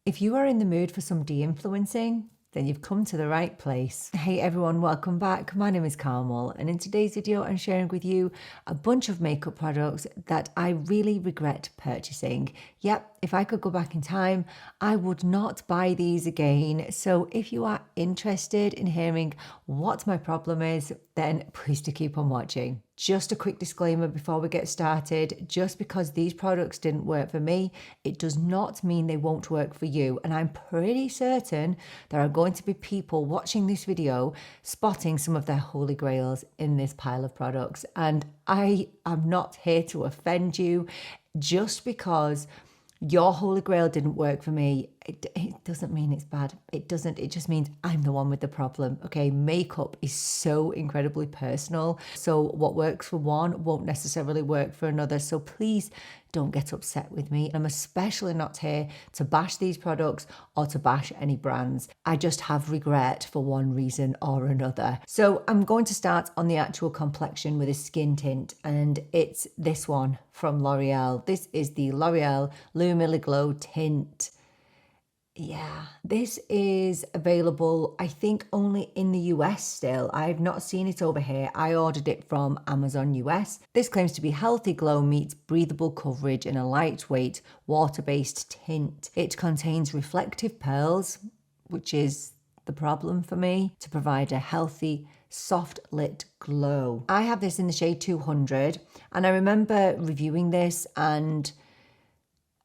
If you are in the mood for some de-influencing, then you've come to the right place. Hey everyone, welcome back. My name is Carmel, and in today's video I'm sharing with you a bunch of makeup products that I really regret purchasing. Yep, if I could go back in time, I would not buy these again. So if you are interested in hearing what my problem is, then please do keep on watching. Just a quick disclaimer before we get started, just because these products didn't work for me, it does not mean they won't work for you. And I'm pretty certain there are going to be people watching this video spotting some of their holy grails in this pile of products. And I am not here to offend you. Just because your holy grail didn't work for me, it doesn't mean it's bad. It just means I'm the one with the problem. Okay, makeup is so incredibly personal. So what works for one won't necessarily work for another. So please don't get upset with me. I'm especially not here to bash these products or to bash any brands. I just have regret for one reason or another. So I'm going to start on the actual complexion with a skin tint, and it's this one from L'Oreal. This is the L'Oreal Lumi Glow Tint. Yeah, this is available, I think, only in the US still. I've not seen it over here. I ordered it from Amazon US. This claims to be healthy glow meets breathable coverage in a lightweight, water-based tint. It contains reflective pearls, which is the problem for me, to provide a healthy, soft lit glow. I have this in the shade 200, and I remember reviewing this and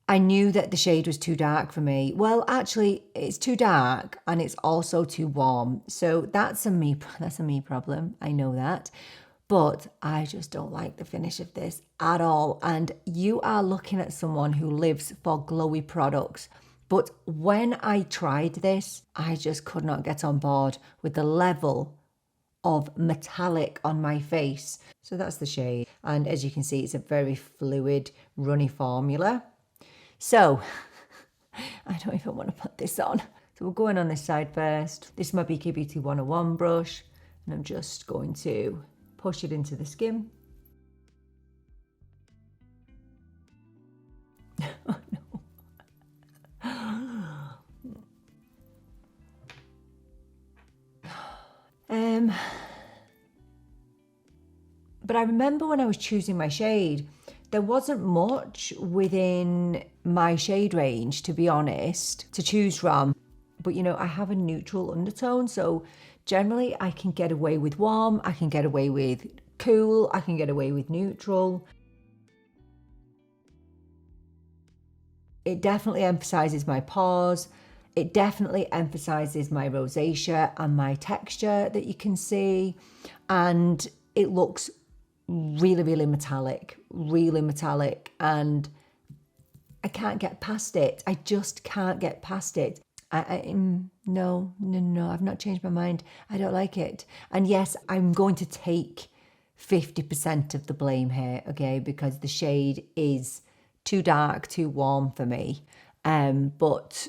I knew that the shade was too dark for me. Well, actually, it's too dark and it's also too warm. So that's a me problem. I know that. But I just don't like the finish of this at all. And you are looking at someone who lives for glowy products. But when I tried this, I just could not get on board with the level of metallic on my face. So that's the shade. And as you can see, it's a very fluid, runny formula. So, I don't even want to put this on. So we're going on this side first. This is my BK Beauty 101 brush, and I'm just going to push it into the skin. Oh no. But I remember when I was choosing my shade, there wasn't much within my shade range, to be honest, to choose from. But you know, I have a neutral undertone, so generally I can get away with warm, I can get away with cool, I can get away with neutral. It definitely emphasizes my pores. It definitely emphasizes my rosacea and my texture that you can see. And it looks really metallic, and I can't get past it. I just can't get past it. No, I've not changed my mind. I don't like it. And yes, I'm going to take 50% of the blame here, okay, because the shade is too dark, too warm for me. But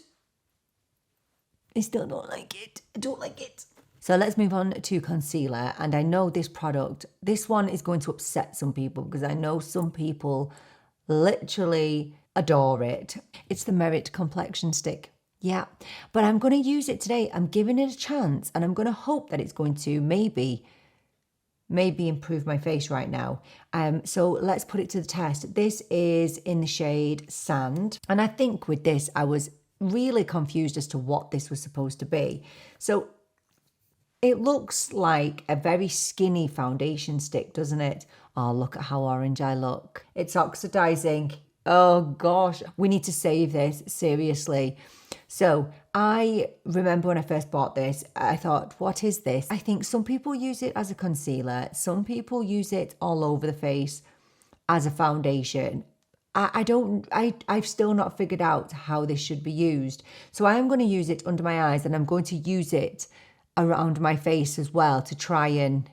I still don't like it. I don't like it. So let's move on to concealer. And I know this product, this one is going to upset some people because I know some people literally adore it. It's the Merit Complexion Stick. Yeah, but I'm going to use it today. I'm giving it a chance, and I'm going to hope that it's going to maybe improve my face right now. So let's put it to the test. This is in the shade Sand. And I think with this, I was really confused as to what this was supposed to be. So it looks like a very skinny foundation stick, doesn't it? Oh, look at how orange I look. It's oxidizing. Oh gosh, we need to save this, seriously. So I remember when I first bought this, I thought, what is this? I think some people use it as a concealer. Some people use it all over the face as a foundation. I've still not figured out how this should be used. So I am going to use it under my eyes, and I'm going to use it around my face as well to try and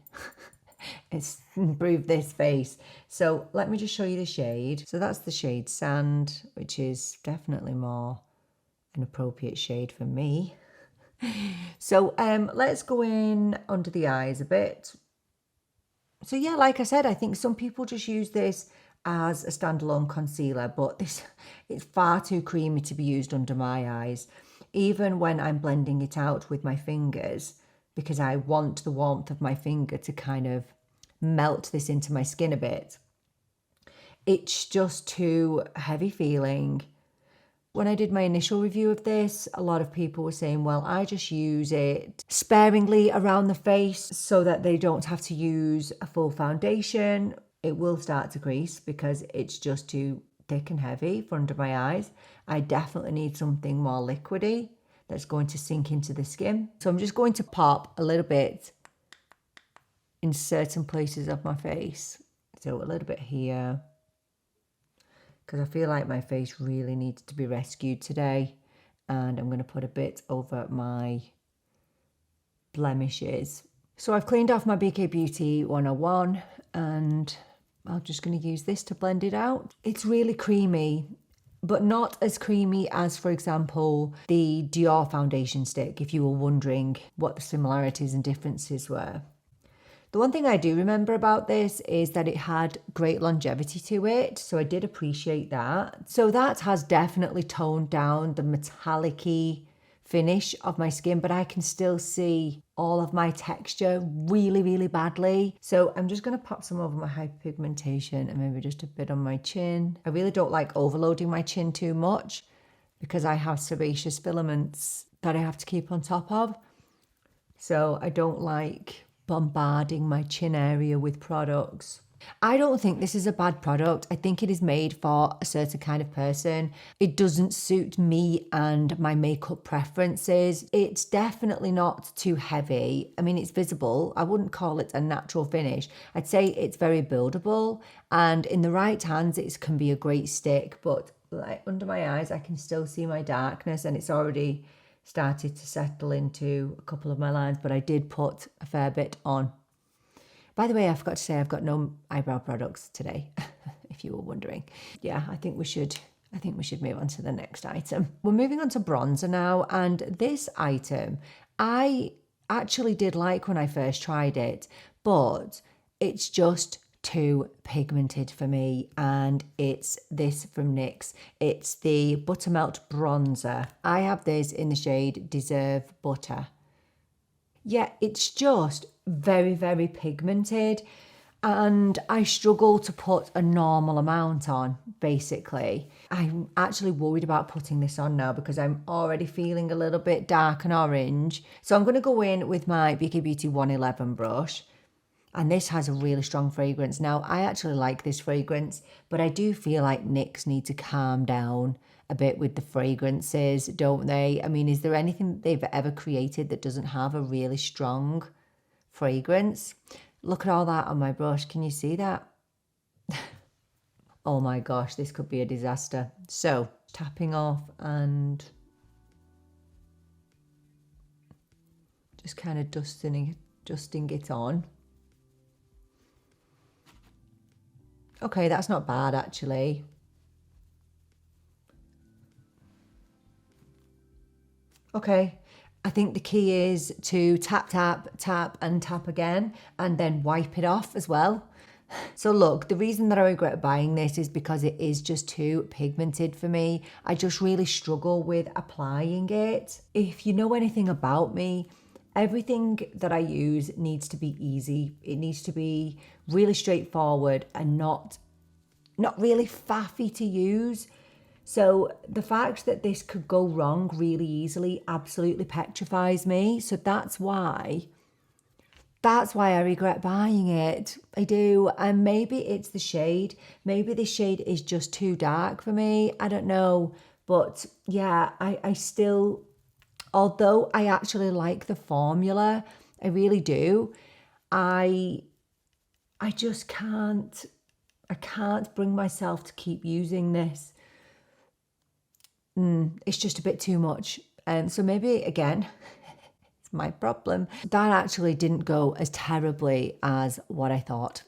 improve this face. So let me just show you the shade. So that's the shade Sand, which is definitely more an appropriate shade for me. So let's go in under the eyes a bit. So yeah, like I said, I think some people just use this as a standalone concealer, but it's far too creamy to be used under my eyes. Even when I'm blending it out with my fingers, because I want the warmth of my finger to kind of melt this into my skin a bit, it's just too heavy feeling. When I did my initial review of this, a lot of people were saying, well, I just use it sparingly around the face so that they don't have to use a full foundation. It will start to crease because it's just too thick and heavy for under my eyes. I definitely need something more liquidy that's going to sink into the skin. So I'm just going to pop a little bit in certain places of my face. So a little bit here, because I feel like my face really needs to be rescued today. And I'm going to put a bit over my blemishes. So I've cleaned off my BK Beauty 101 and I'm just going to use this to blend it out. It's really creamy, but not as creamy as, for example, the Dior foundation stick, if you were wondering what the similarities and differences were. The one thing I do remember about this is that it had great longevity to it, so I did appreciate that. So that has definitely toned down the metallic-y finish of my skin, but I can still see all of my texture really, really badly. So I'm just going to pop some over my hyperpigmentation and maybe just a bit on my chin. I really don't like overloading my chin too much because I have sebaceous filaments that I have to keep on top of. So I don't like bombarding my chin area with products. I don't think this is a bad product. I think it is made for a certain kind of person. It doesn't suit me and my makeup preferences. It's definitely not too heavy. I mean, it's visible. I wouldn't call it a natural finish. I'd say it's very buildable, and in the right hands, it can be a great stick, but like under my eyes, I can still see my darkness, and it's already started to settle into a couple of my lines, but I did put a fair bit on. By the way, I forgot to say I've got no eyebrow products today, if you were wondering. Yeah, I think we should move on to the next item. We're moving on to bronzer now, and this item I actually did like when I first tried it, but it's just too pigmented for me, and it's this from NYX. It's the Buttermelt bronzer. I have this in the shade Deserve Butter. Yeah, it's just very, very pigmented, and I struggle to put a normal amount on, basically. I'm actually worried about putting this on now because I'm already feeling a little bit dark and orange. So I'm going to go in with my BK Beauty 111 brush, and this has a really strong fragrance. Now, I actually like this fragrance, but I do feel like NYX need to calm down a bit with the fragrances, don't they? I mean, is there anything they've ever created that doesn't have a really strong fragrance? Look at all that on my brush. Can you see that? Oh my gosh, this could be a disaster. So, tapping off and just kind of dusting it on. Okay, that's not bad actually. Okay, I think the key is to tap, tap, tap and tap again and then wipe it off as well. So look, the reason that I regret buying this is because it is just too pigmented for me. I just really struggle with applying it. If you know anything about me, everything that I use needs to be easy. It needs to be really straightforward and not really faffy to use. So the fact that this could go wrong really easily absolutely petrifies me. So that's why I regret buying it. I do. And maybe it's the shade. Maybe this shade is just too dark for me. I don't know. But yeah, I still, although I actually like the formula, I really do, I just can't bring myself to keep using this. It's just a bit too much. So maybe, again, it's my problem. That actually didn't go as terribly as what I thought.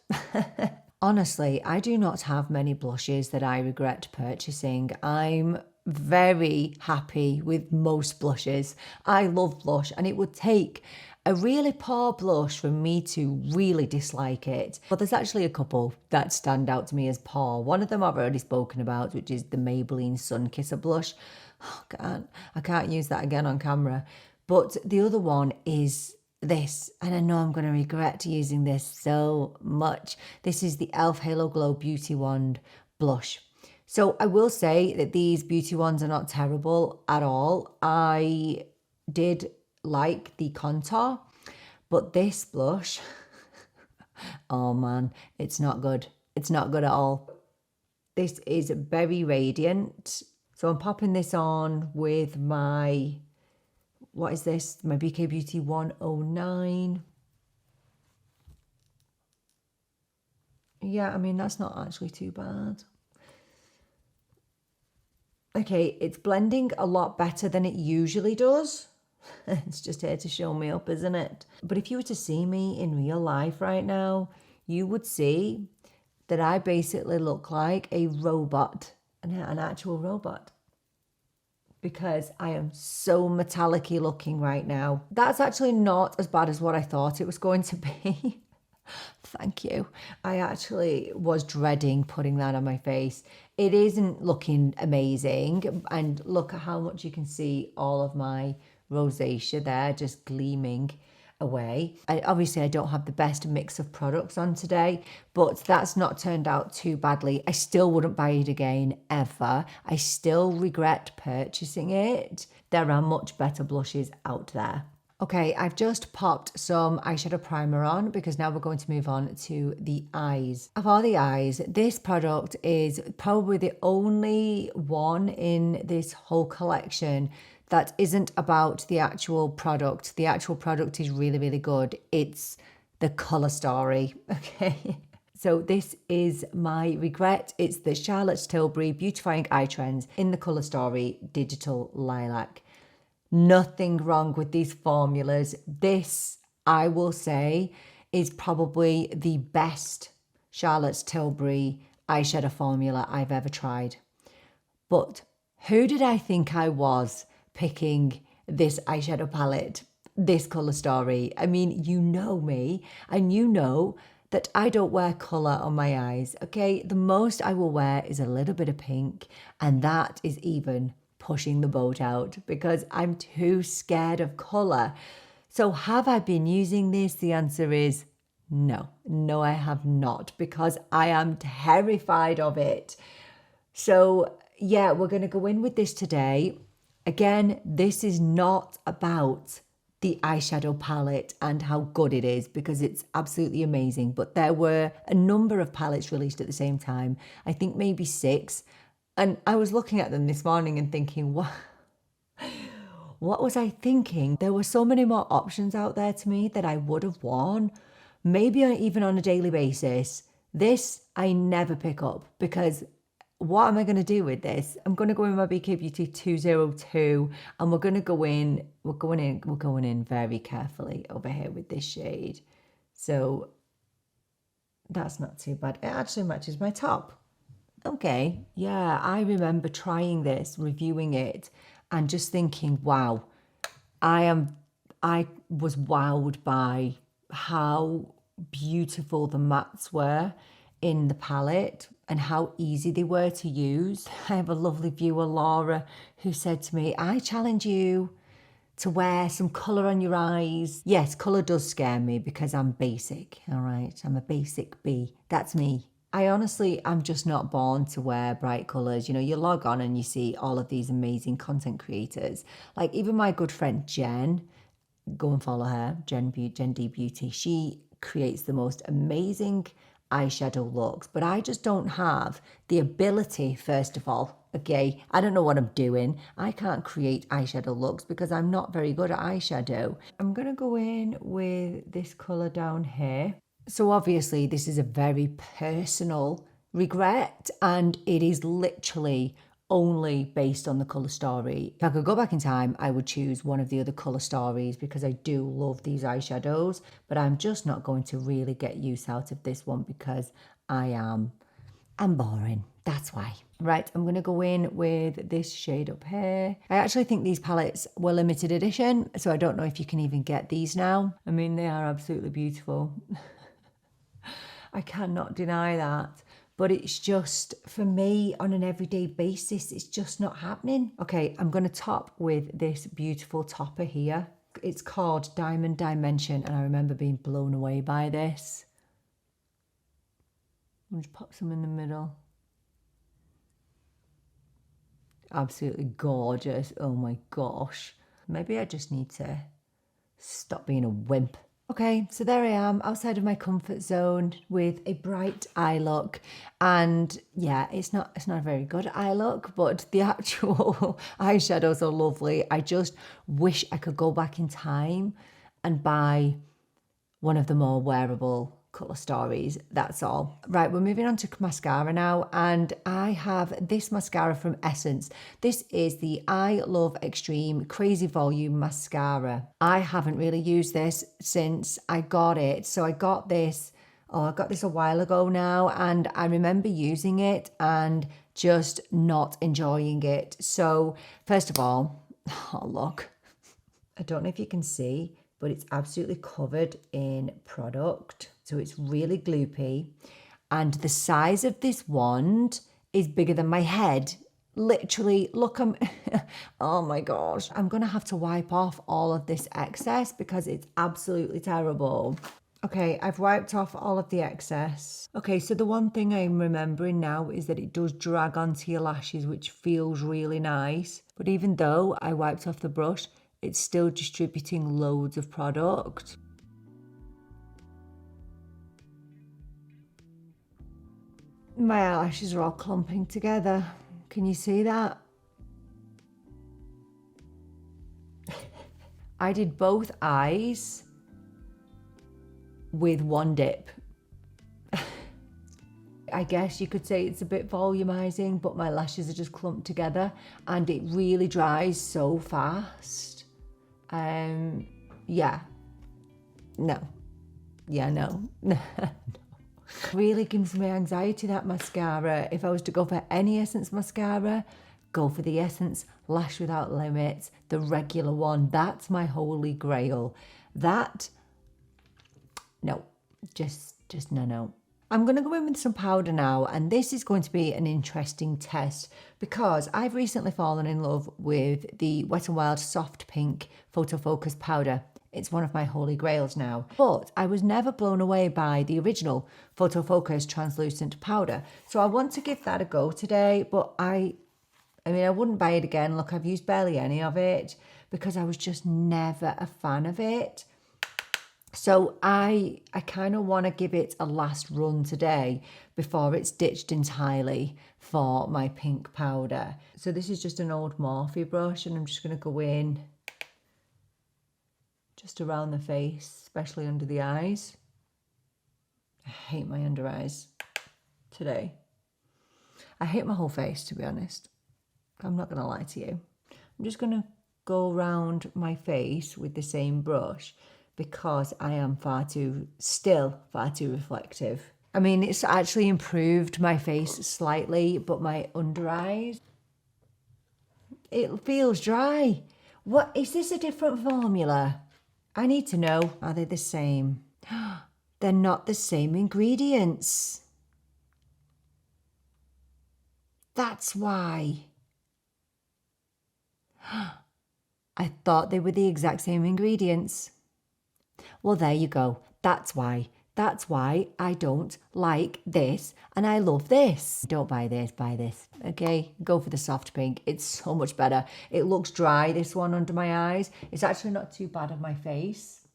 Honestly, I do not have many blushes that I regret purchasing. I'm very happy with most blushes. I love blush, and it would take a really poor blush for me to really dislike it. But there's actually a couple that stand out to me as poor. One of them I've already spoken about, which is the Maybelline Sun Kisser blush. Oh, I can't use that again on camera. But the other one is this, and I know I'm going to regret using this so much. This is the e.l.f. Halo Glow Beauty Wand blush. So I will say that these beauty wands are not terrible at all. I did like the contour, but this blush, oh man, it's not good. It's not good at all. This is very radiant. So I'm popping this on with my, what is this? My BK Beauty 109. Yeah, I mean, that's not actually too bad. Okay, it's blending a lot better than it usually does. It's just here to show me up, isn't it? But if you were to see me in real life right now, you would see that I basically look like a robot, an actual robot, because I am so metallic-y looking right now. That's actually not as bad as what I thought it was going to be. Thank you. I actually was dreading putting that on my face. It isn't looking amazing. And look at how much you can see all of my rosacea there just gleaming away. Obviously, I don't have the best mix of products on today, but that's not turned out too badly. I still wouldn't buy it again, ever. I still regret purchasing it. There are much better blushes out there. Okay, I've just popped some eyeshadow primer on because now we're going to move on to the eyes. Of all the eyes, this product is probably the only one in this whole collection that isn't about the actual product. The actual product is really, really good. It's the colour story, okay? So this is my regret. It's the Charlotte Tilbury Beautifying Eye Trends in the colour story Digital Lilac. Nothing wrong with these formulas. This, I will say, is probably the best Charlotte Tilbury eyeshadow formula I've ever tried. But who did I think I was picking this eyeshadow palette, this colour story? I mean, you know me, and you know that I don't wear colour on my eyes, okay? The most I will wear is a little bit of pink, and that is even pushing the boat out because I'm too scared of colour. So have I been using this? The answer is no. No, I have not, because I am terrified of it. So yeah, we're going to go in with this today. Again, this is not about the eyeshadow palette and how good it is, because it's absolutely amazing. But there were a number of palettes released at the same time. I think maybe 6. And I was looking at them this morning and thinking, what was I thinking? There were so many more options out there to me that I would have worn, maybe even on a daily basis. This I never pick up, because what am I going to do with this? I'm going to go in my BK Beauty 202, and we're going in very carefully over here with this shade. So that's not too bad. It actually matches my top. Okay, yeah, I remember trying this, reviewing it, and just thinking, wow, I was wowed by how beautiful the mattes were in the palette and how easy they were to use. I have a lovely viewer, Laura, who said to me, I challenge you to wear some colour on your eyes. Yes, colour does scare me because I'm basic, all right? I'm a basic bee. That's me. I honestly, I'm just not born to wear bright colours. You know, you log on and you see all of these amazing content creators. Like even my good friend Jen, go and follow her, Jen D Beauty. She creates the most amazing eyeshadow looks, but I just don't have the ability, first of all. Okay, I don't know what I'm doing. I can't create eyeshadow looks because I'm not very good at eyeshadow. I'm going to go in with this colour down here. So obviously this is a very personal regret, and it is literally only based on the colour story. If I could go back in time, I would choose one of the other colour stories because I do love these eyeshadows, but I'm just not going to really get use out of this one because I am I'm boring. That's why. Right, I'm going to go in with this shade up here. I actually think these palettes were limited edition, so I don't know if you can even get these now. I mean, they are absolutely beautiful. I cannot deny that. But it's just, for me, on an everyday basis, it's just not happening. Okay, I'm going to top with this beautiful topper here. It's called Diamond Dimension, and I remember being blown away by this. I'll just pop some in the middle. Absolutely gorgeous. Oh my gosh. Maybe I just need to stop being a wimp. Okay, so there I am outside of my comfort zone with a bright eye look. And yeah, it's not a very good eye look, but the actual eyeshadows are lovely. I just wish I could go back in time and buy one of the more wearable colour stories, that's all. Right, we're moving on to mascara now, and I have this mascara from Essence. This is the I Love Extreme Crazy Volume Mascara. I haven't really used this since I got it. So I got this a while ago now, and I remember using it and just not enjoying it. So first of all, oh look, I don't know if you can see, but it's absolutely covered in product. So it's really gloopy. And the size of this wand is bigger than my head. Literally, look, oh my gosh. I'm gonna have to wipe off all of this excess because it's absolutely terrible. Okay, I've wiped off all of the excess. Okay, so the one thing I'm remembering now is that it does drag onto your lashes, which feels really nice. But even though I wiped off the brush, it's still distributing loads of product. My eyelashes are all clumping together. Can you see that? I did both eyes with one dip. I guess you could say it's a bit volumizing, but my lashes are just clumped together and it really dries so fast. Yeah. No. Yeah, no. No. Really gives me anxiety, that mascara. If I was to go for any Essence mascara, go for the Essence Lash Without Limits, the regular one. That's my holy grail. That, no, just no. I'm going to go in with some powder now, and this is going to be an interesting test because I've recently fallen in love with the Wet n Wild Soft Pink Photo Focus powder. It's one of my holy grails now. But I was never blown away by the original Photo Focus translucent powder. So I want to give that a go today, but I mean, I wouldn't buy it again. Look, I've used barely any of it because I was just never a fan of it. So I kind of want to give it a last run today before it's ditched entirely for my pink powder. So this is just an old Morphe brush, and I'm just going to go in just around the face, especially under the eyes. I hate my under eyes today. I hate my whole face, to be honest. I'm not going to lie to you. I'm just going to go around my face with the same brush because I am still far too reflective. I mean, it's actually improved my face slightly, but my under eyes, it feels dry. What, is this a different formula? I need to know. Are they the same? They're not the same ingredients. That's why. I thought they were the exact same ingredients. Well, there you go. That's why. That's why I don't like this and I love this. Don't buy this, buy this. Okay, go for the soft pink. It's so much better. It looks dry, this one under my eyes. It's actually not too bad on my face,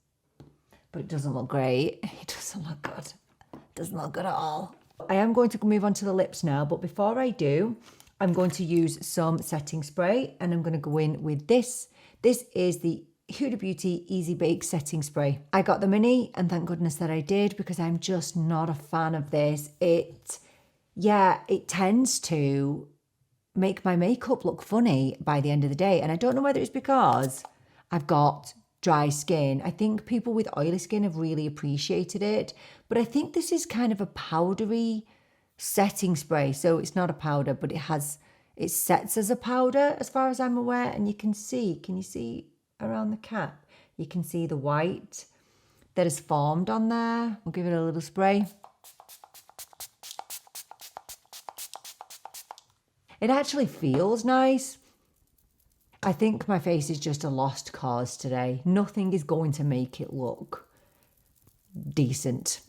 but it doesn't look great. It doesn't look good. It doesn't look good at all. I am going to move on to the lips now, but before I do, I'm going to use some setting spray and I'm going to go in with this. This is the Huda Beauty Easy Bake Setting Spray. I got the mini and thank goodness that I did because I'm just not a fan of this. It tends to make my makeup look funny by the end of the day. And I don't know whether it's because I've got dry skin. I think people with oily skin have really appreciated it. But I think this is kind of a powdery setting spray. So it's not a powder, but it sets as a powder as far as I'm aware. And you can you see around the cap? You can see the white that is formed on there. I'll give it a little spray. It actually feels nice. I think my face is just a lost cause today. Nothing is going to make it look decent.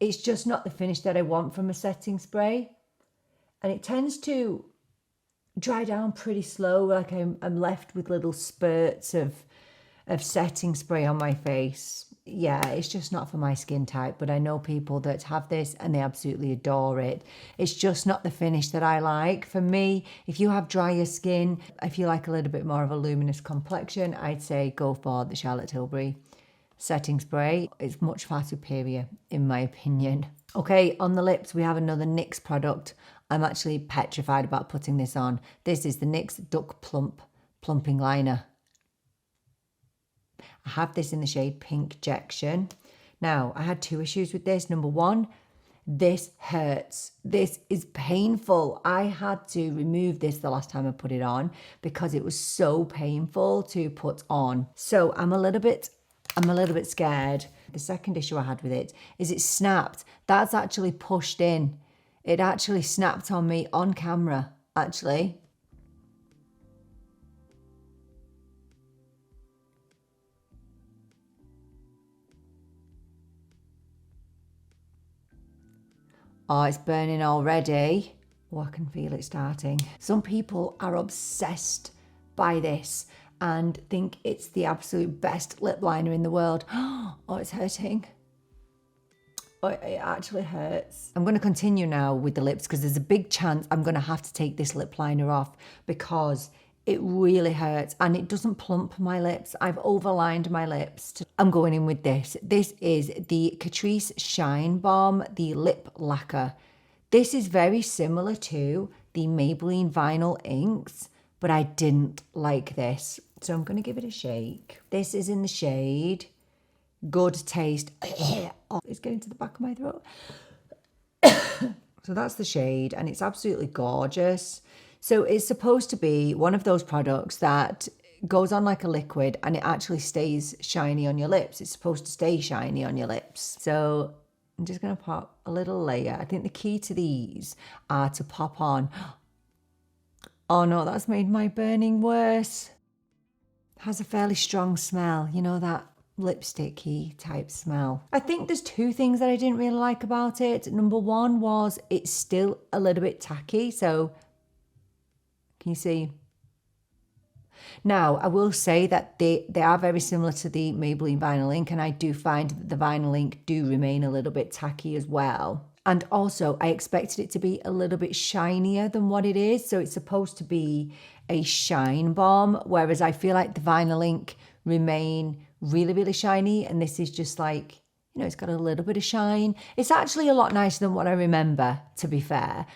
It's just not the finish that I want from a setting spray. And it tends to dry down pretty slow. Like I'm left with little spurts of setting spray on my face. Yeah, it's just not for my skin type, but I know people that have this and they absolutely adore it. It's just not the finish that I like. For me, if you have drier skin, if you like a little bit more of a luminous complexion, I'd say go for the Charlotte Tilbury setting spray. It's much far superior in my opinion. Okay, on the lips, we have another NYX product. I'm actually petrified about putting this on. This is the NYX Duck Plump Plumping Liner. I have this in the shade Pinkjection. Now, I had 2 issues with this. Number 1, this hurts. This is painful. I had to remove this the last time I put it on because it was so painful to put on. So I'm a little bit scared. The second issue I had with it is it snapped. That's actually pushed in. It actually snapped on me on camera, actually. Oh, it's burning already. Oh, I can feel it starting. Some people are obsessed by this and think it's the absolute best lip liner in the world. Oh, it's hurting. Oh, it actually hurts. I'm going to continue now with the lips because there's a big chance I'm going to have to take this lip liner off because it really hurts and it doesn't plump my lips. I've overlined my lips. I'm going in with this. This is the Catrice Shine Balm, the lip lacquer. This is very similar to the Maybelline Vinyl Inks, but I didn't like this. So I'm going to give it a shake. This is in the shade Good Taste. Oh, it's getting to the back of my throat. So that's the shade and it's absolutely gorgeous. So it's supposed to be one of those products that goes on like a liquid and it actually stays shiny on your lips. It's supposed to stay shiny on your lips. So I'm just going to pop a little layer. I think the key to these are to pop on. Oh no, that's made my burning worse. It has a fairly strong smell. You know, that lipsticky type smell. I think there's 2 things that I didn't really like about it. Number 1 was it's still a little bit tacky. So can you see? Now, I will say that they are very similar to the Maybelline Vinyl Ink, and I do find that the Vinyl Ink do remain a little bit tacky as well. And also, I expected it to be a little bit shinier than what it is. So it's supposed to be a shine balm, whereas I feel like the Vinyl Ink remain really, really shiny. And this is just like, you know, it's got a little bit of shine. It's actually a lot nicer than what I remember, to be fair.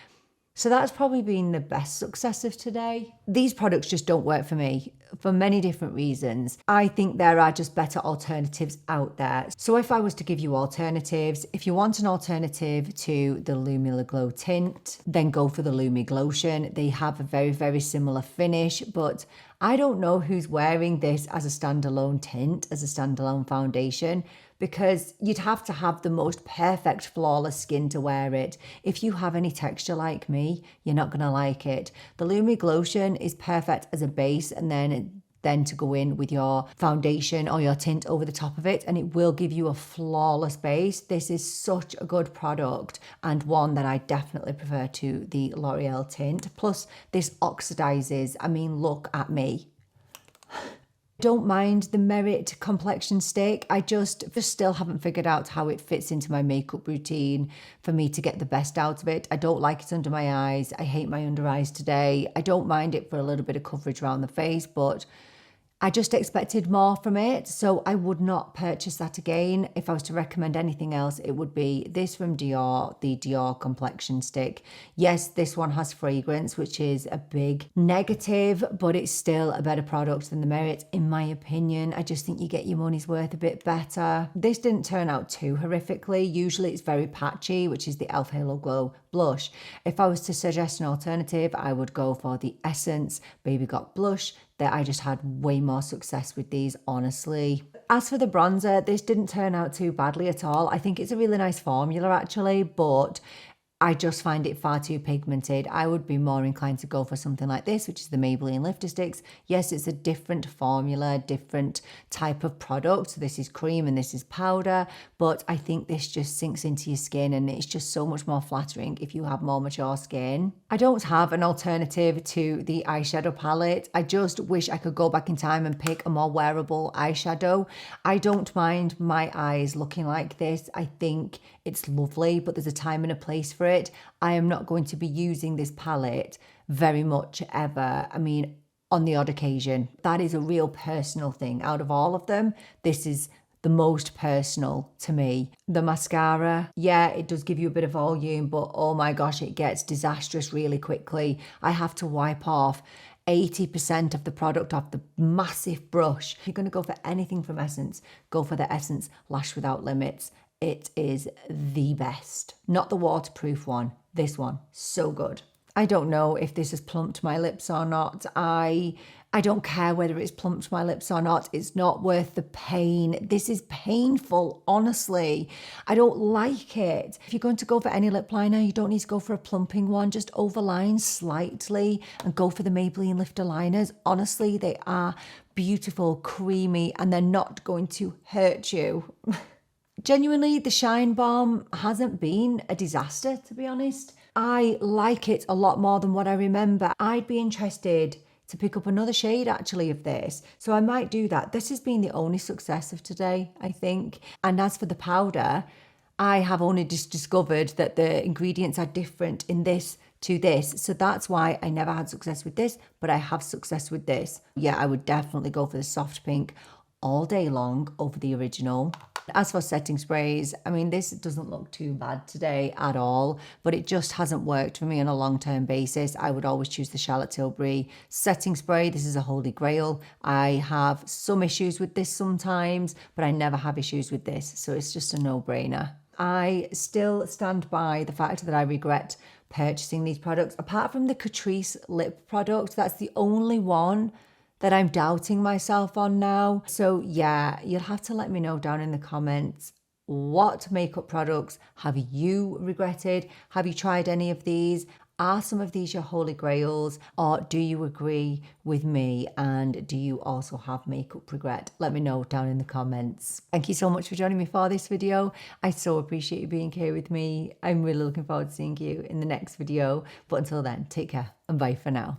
So that's probably been the best success of today. These products just don't work for me for many different reasons. I think there are just better alternatives out there. So if I was to give you alternatives, if you want an alternative to the Lumi Glow tint, then go for the Lumi Glotion. They have a very, very similar finish, but I don't know who's wearing this as a standalone tint, as a standalone foundation, because you'd have to have the most perfect, flawless skin to wear it. If you have any texture like me, you're not going to like it. The Lumi Glotion is perfect as a base and then to go in with your foundation or your tint over the top of it, and it will give you a flawless base. This is such a good product and one that I definitely prefer to the L'Oreal tint. Plus, this oxidizes. I mean, look at me. Don't mind the Merit complexion stick. I just still haven't figured out how it fits into my makeup routine for me to get the best out of it. I don't like it under my eyes. I hate my under eyes today. I don't mind it for a little bit of coverage around the face, but I just expected more from it, so I would not purchase that again. If I was to recommend anything else, it would be this from Dior, the Dior Complexion Stick. Yes, this one has fragrance, which is a big negative, but it's still a better product than the Merit, in my opinion. I just think you get your money's worth a bit better. This didn't turn out too horrifically. Usually it's very patchy, which is the e.l.f. Halo Glow blush. If I was to suggest an alternative, I would go for the Essence Baby Got Blush. That I just had way more success with these, honestly. As for the bronzer, this didn't turn out too badly at all. I think it's a really nice formula actually, but I just find it far too pigmented. I would be more inclined to go for something like this, which is the Maybelline Lifter Sticks. Yes, it's a different formula, different type of product. So this is cream and this is powder, but I think this just sinks into your skin and it's just so much more flattering if you have more mature skin. I don't have an alternative to the eyeshadow palette. I just wish I could go back in time and pick a more wearable eyeshadow. I don't mind my eyes looking like this. I think it's lovely, but there's a time and a place for it. I am not going to be using this palette very much ever. I mean, on the odd occasion. That is a real personal thing. Out of all of them, this is the most personal to me. The mascara, yeah, it does give you a bit of volume, but oh my gosh, it gets disastrous really quickly. I have to wipe off 80% of the product off the massive brush. If you're going to go for anything from Essence, go for the Essence Lash Without Limits. It is the best. Not the waterproof one. This one, so good. I don't know if this has plumped my lips or not. I don't care whether it's plumped my lips or not. It's not worth the pain. This is painful, honestly. I don't like it. If you're going to go for any lip liner, you don't need to go for a plumping one. Just overline slightly and go for the Maybelline Lifter liners. Honestly, they are beautiful, creamy, and they're not going to hurt you. Genuinely, the Shine Balm hasn't been a disaster, to be honest. I like it a lot more than what I remember. I'd be interested to pick up another shade actually of this. So I might do that. This has been the only success of today, I think. And as for the powder, I have only just discovered that the ingredients are different in this to this. So that's why I never had success with this, but I have success with this. Yeah, I would definitely go for the soft pink all day long over the original. As for setting sprays, I mean, this doesn't look too bad today at all, but it just hasn't worked for me on a long-term basis. I would always choose the Charlotte Tilbury setting spray. This is a holy grail. I have some issues with this sometimes, but I never have issues with this. So it's just a no-brainer. I still stand by the fact that I regret purchasing these products. Apart from the Catrice lip product, that's the only one that I'm doubting myself on now. So yeah, you'll have to let me know down in the comments, what makeup products have you regretted? Have you tried any of these? Are some of these your holy grails, or do you agree with me and do you also have makeup regret? Let me know down in the comments. Thank you so much for joining me for this video. I so appreciate you being here with me. I'm really looking forward to seeing you in the next video. But until then, take care and bye for now.